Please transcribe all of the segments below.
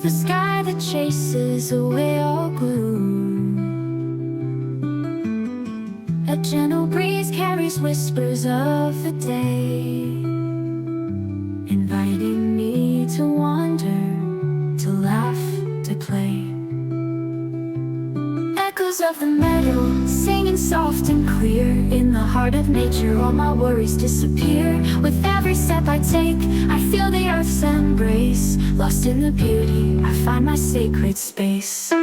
the sky that chases away all gloom. A gentle breeze carries whispers of the day, inviting me to wander, to laugh, to play. Echoes of the meadow, singing soft and clear. In the heart of nature, all my worries disappear. With every step I take, I feel the earth's embrace. Lost in the beauty, I find my sacred space.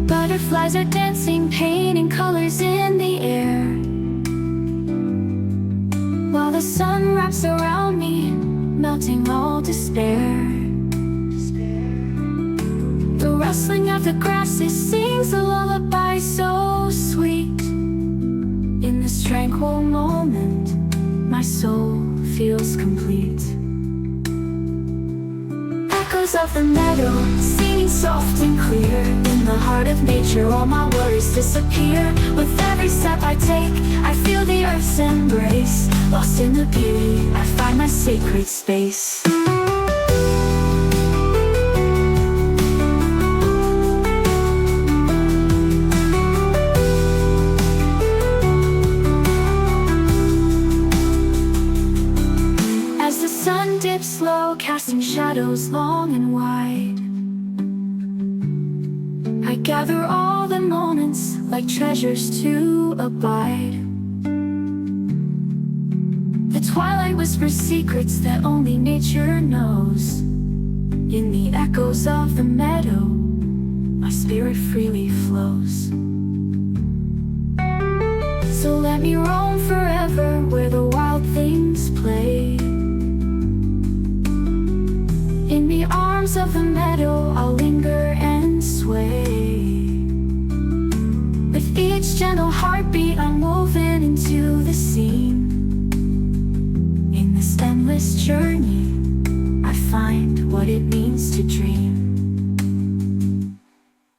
Butterflies are dancing, painting colors in the air, while the sun wraps around me, melting all despair. The rustling of the grasses sings a lullaby so sweet. In this tranquil moment, my soul feels complete. Echoes of the meadow, singing soft and clear. In the heart of nature, all my worries disappear. With every step I take, I feel the earth's embrace. Lost in the beauty, I find my sacred space. As the sun dips low, casting shadows long and wide, I gather all the moments like treasures to abide. The twilight whispers secrets that only nature knows. In the echoes of the meadow, my spirit freely flows. So let me roam forever where the wild things play. In the arms of the meadow, I'll linger and sway. With each gentle heartbeat, I'm woven into the scene. In this endless journey, I find what it means to dream.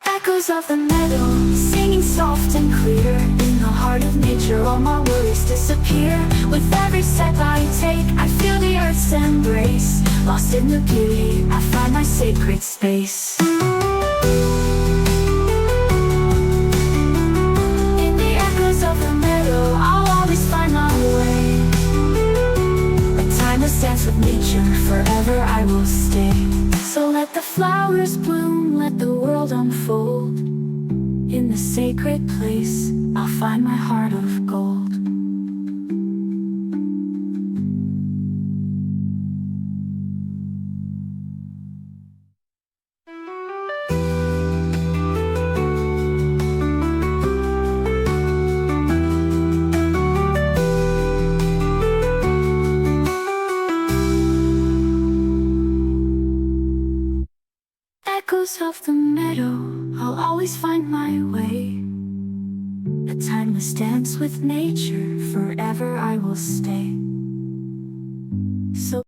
Echoes of the meadow, singing soft and clear. In the heart of nature, all my worries disappear. With every step I take, I feel the earth's embrace. Lost in the beauty, I find my sacred space. In the echoes of the meadow, I'll always find my way. A timeless dance with nature, forever I will stay. So let the flowers bloom, let the world unfold. In the sacred place, I'll find my heart of gold. Echoes of the meadow, I'll always find my way. A timeless dance with nature, forever I will stay.